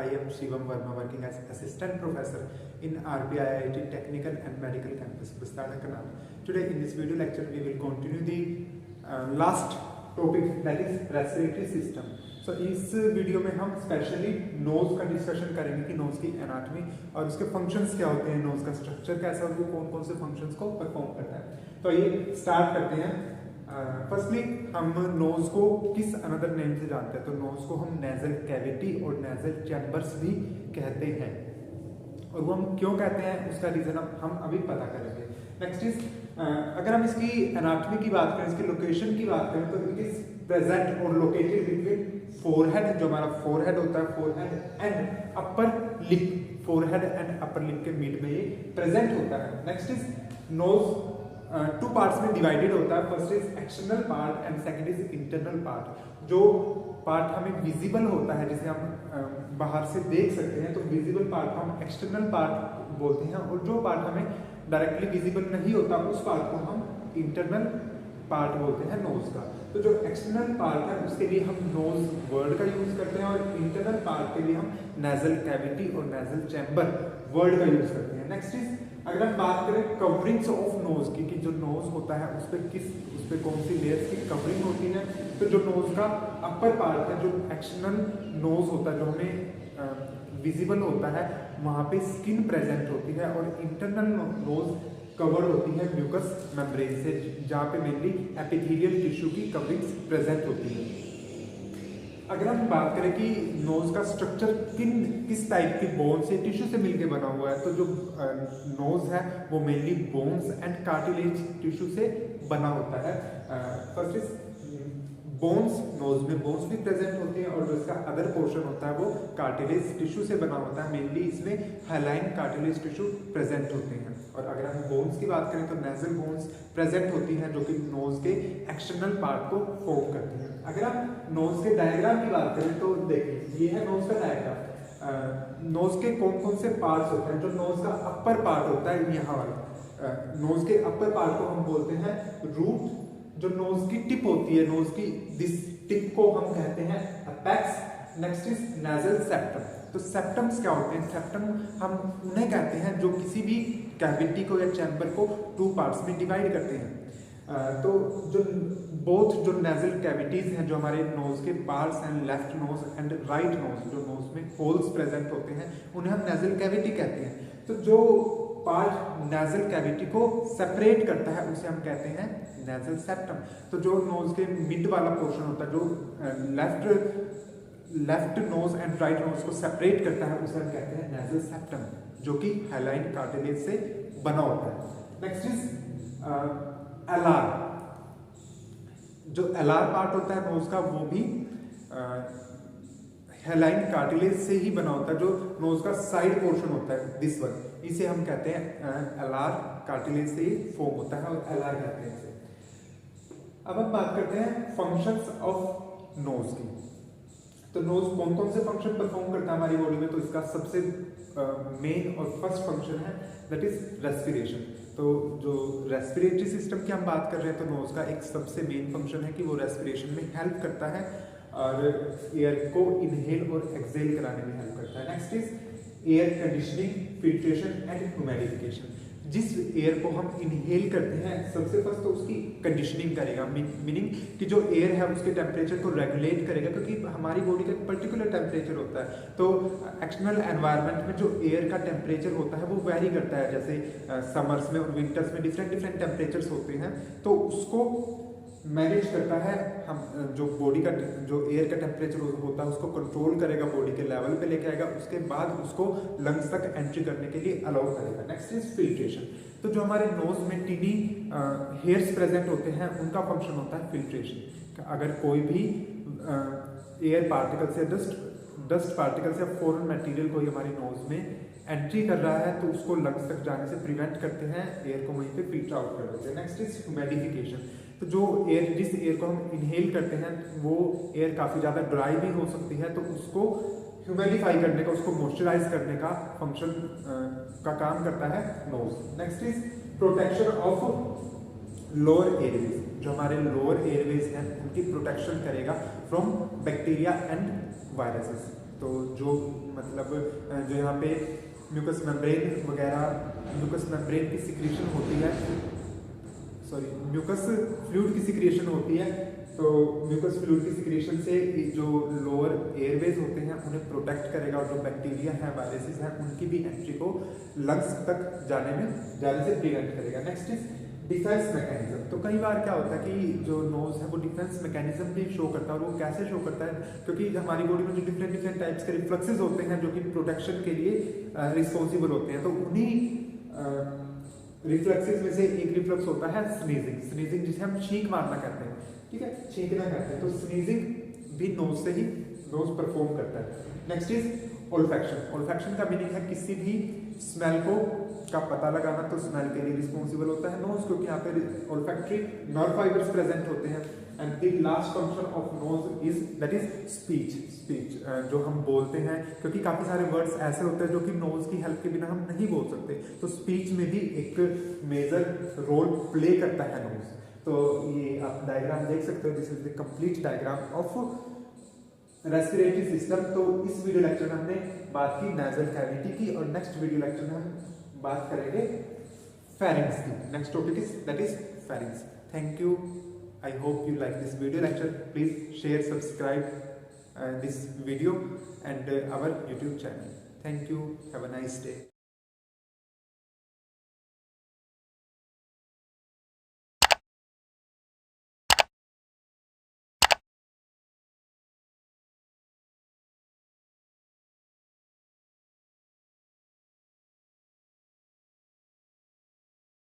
I am Shivam Verma, working as assistant professor in RPIIT Technical and Medical Campus, Bastara, Kannada. Today in this video lecture we will continue the last topic, that is respiratory system. So इस video में हम specially knows का discussion करेंगे कि knows की anatomy और उसके functions क्या होते हैं, नोज का स्ट्रक्चर कैसा है और वो कौन कौन से फंक्शंस को परफॉर्म करता है। तो ये स्टार्ट करते हैं। फर्स्टली हम नोज को किस अनदर नेम से जानते हैं, तो नोज को हम नेजल कैविटी और नेजल चैम्बर्स भी कहते हैं, और वो हम क्यों कहते हैं उसका रीजन हम अभी पता करेंगे। नेक्स्ट इज अगर हम इसकी एनाटॉमी की बात करें, इसकी लोकेशन की बात करें, तो इट इज प्रेजेंट और लोकेटेड बिटवीन फोरहेड, जो हमारा फोरहेड होता है, forehead and upper lip, forehead and upper lip के मिड में ये प्रेजेंट होता है। Next is nose two parts में डिवाइडेड होता है। First is external part and second is internal part. जो पार्ट हमें विजिबल होता है, जिसे हम बाहर से देख सकते हैं, तो विजिबल पार्ट को हम एक्सटर्नल पार्ट बोलते हैं, और जो पार्ट हमें डायरेक्टली विजिबल नहीं होता उस पार्ट को हम इंटरनल पार्ट बोलते हैं नोज का। तो जो एक्सटर्नल पार्ट है उसके लिए हम नोज वर्ड का यूज करते हैं, और इंटरनल पार्ट के लिए हम नेजल कैविटी और नेजल चैम्बर वर्ड का यूज करते हैं। नेक्स्ट इज अगर हम बात करें कवरिंग्स ऑफ नोज की, कि जो नोज होता है उस पर कौन सी लेयर्स की कवरिंग होती है, तो जो नोज का अपर पार्ट है, जो एक्सटर्नल नोज होता है, जो हमें विजिबल होता है, वहां पे स्किन प्रेजेंट होती है, और इंटरनल नोज कवर होती है म्यूकस मेम्ब्रेन से, जहाँ पे मेनली एपिथेलियल टिश्यू की कवरिंग्स प्रेजेंट होती है। अगर हम बात करें कि नोज का स्ट्रक्चर किस टाइप की बोन से, टिश्यू से मिलके बना हुआ है, तो जो नोज है वो mainly bones and cartilage tissue से बना होता है। फर्स्ट इज बोन्स, नोज में बोन्स भी प्रेजेंट होती हैं, और जो इसका अदर पोर्शन होता है वो कार्टिलेज टिश्यू से बना होता है। मेनली इसमें हाइलाइन कार्टिलेज टिश्यू प्रेजेंट होते हैं। और अगर हम बोन्स की बात करें तो नेजल बोन्स प्रेजेंट होती हैं, जो कि नोज के एक्सटर्नल पार्ट को फॉर्म करती हैं। अगर आप नोज के डायग्राम की बात करें तो देखिए, ये है नोज का डायग्राम। नोज के कौन कौन से पार्ट्स होते हैं, जो नोज का अपर पार्ट होता है, यहाँ वाला नोज के अपर पार्ट को हम बोलते हैं रूट। जो नोज की टिप होती है, नोज की दिस टिप को हम कहते हैं apex. Next is nasal septum. तो सेप्टम्स क्या होते हैं, सेप्टम हम उन्हें कहते हैं जो किसी भी कैविटी को या चैम्बर को टू पार्ट्स में डिवाइड करते हैं। तो जो बोथ जो नेजल कैविटीज हैं, जो हमारे नोज के पार्ट्स हैं, left nose and right nose, जो नोज में होल्स प्रेजेंट होते हैं, उन्हें हम नेजल कैविटी कहते हैं। तो जो पार्ट नेजल कैविटी को सेपरेट करता है उसे हम कहते हैं नेजल सेप्टम। तो जो नोज के मिड वाला पोर्शन होता है, जो left nose and right nose को सेपरेट करता है, उसे हम कहते हैं नेजल सेप्टम, जो कि हाइलाइन कार्टिलेज से बना होता है। Next is alar. जो एलार पार्ट होता है नोज का, वो भी हाइलाइन कार्टिलेज से ही बना होता है। जो नोज का साइड पोर्शन होता है, दिस वन, इसे हम कहते हैं एलार, कार्टिलेज से ही फॉर्म होता है, और एलार कहते हैं इसे। अब हम बात करते हैं फंक्शंस ऑफ नोज की। तो नोज कौन कौन से फंक्शन परफॉर्म करता है हमारी बॉडी में, तो इसका सबसे मेन और फर्स्ट फंक्शन है दैट इज रेस्पिरेशन। तो जो रेस्पिरेटरी सिस्टम की हम बात कर रहे हैं, तो नोज का एक सबसे मेन फंक्शन है कि वो रेस्पिरेशन में हेल्प करता है, और एयर को इनहेल और एक्सहेल कराने में हेल्प करता है। Next is air conditioning, filtration and humidification. जिस एयर को हम इनहेल करते हैं, सबसे फर्स्ट तो उसकी कंडीशनिंग करेगा, मीनिंग कि जो एयर है उसके टेम्परेचर को रेगुलेट करेगा, क्योंकि हमारी बॉडी का एक पर्टिकुलर टेम्परेचर होता है। तो एक्सटर्नल एनवायरनमेंट में जो एयर का टेम्परेचर होता है वो वेरी करता है, जैसे समर्स में और विंटर्स में डिफरेंट टेम्परेचर्स होते हैं, तो उसको मैनेज करता है हम, जो बॉडी का जो एयर का टेम्परेचर होता है उसको कंट्रोल करेगा, बॉडी के लेवल पे लेके आएगा, उसके बाद उसको लंग्स तक एंट्री करने के लिए अलाउ करेगा। Next is filtration. तो जो हमारे नोज में टीनी हेयर्स प्रेजेंट होते हैं, उनका फंक्शन होता है फिल्ट्रेशन। अगर कोई भी एयर पार्टिकल्स या डस्ट पार्टिकल्स या फॉरेन मटेरियल कोई हमारी नोज में एंट्री कर रहा है, तो उसको लंग्स तक जाने से प्रिवेंट करते हैं, एयर को वहीं पे फिल्टर आउट कर देते हैं। Next is humidification. तो जो एयर, जिस एयर को हम इनहेल करते हैं, वो एयर काफ़ी ज़्यादा ड्राई भी हो सकती है, तो उसको ह्यूमिडिफाई करने का, उसको मॉइस्चराइज करने का फंक्शन का काम करता है nose. Next is protection of lower airways. जो हमारे लोअर एयरवेज हैं उनकी प्रोटेक्शन करेगा फ्रॉम बैक्टीरिया एंड वायरसेस। तो जो मतलब जो यहाँ पे म्यूकस मेम्ब्रेन वगैरह, म्यूकस मेम्ब्रेन की सिक्रीशन होती है, सॉरी म्यूकस फ्लूइड की सिक्रीशन होती है, तो म्यूकस फ्लूइड की सिक्रीशन से जो लोअर एयरवेज होते हैं उन्हें प्रोटेक्ट करेगा, और जो बैक्टीरिया हैं, वायरसेस हैं, उनकी भी एंट्री को लंग्स तक जाने से प्रिवेंट करेगा। Next is defence mechanism. तो कई बार क्या होता है कि जो नोज है वो डिफेंस मैकेनिज्म भी शो करता है, और वो कैसे शो करता है, क्योंकि हमारी बॉडी में जो डिफरेंट टाइप्स के रिफ्लेक्सेस होते हैं जो कि प्रोटेक्शन के लिए रिस्पॉन्सिबल होते हैं, तो उन्हीं रिफ्लेक्सेस में से एक रिफ्लेक्स होता है स्नीजिंग। स्नीजिंग जिसे हम छींक मारना कहते हैं, ठीक है, छींकना कहते हैं, तो स्नीजिंग भी नोज से ही नोज परफॉर्म करता है। Next is ओल्फैक्शन। ओल्फैक्शन का मीनिंग है किसी भी स्मेल को का पता लगाना, तो स्मेल के लिए रिस्पॉन्सिबल होता है नोज, क्योंकि यहाँ पे ओल्फैक्टरी नर्व फाइबर्स प्रेजेंट होते हैं। And the last function of nose is that is speech. Speech जो हम बोलते हैं, क्योंकि काफी सारे वर्ड्स ऐसे होते हैं जो कि नोज की हेल्प के बिना हम नहीं बोल सकते, तो स्पीच में भी एक मेजर रोल प्ले करता है नोज। तो ये आप डायग्राम देख सकते हो, this is the complete diagram of respiratory system. तो इस वीडियो लेक्चर में हमने बात की नेजल कैविटी की, और नेक्स्ट वीडियो लेक्चर में हम बात करेंगे फेरिंग्स की। Next topic is that is pharynx. Thank you, I hope you like this video lecture. Please share, subscribe this video and our YouTube channel. Thank you. Have a nice day.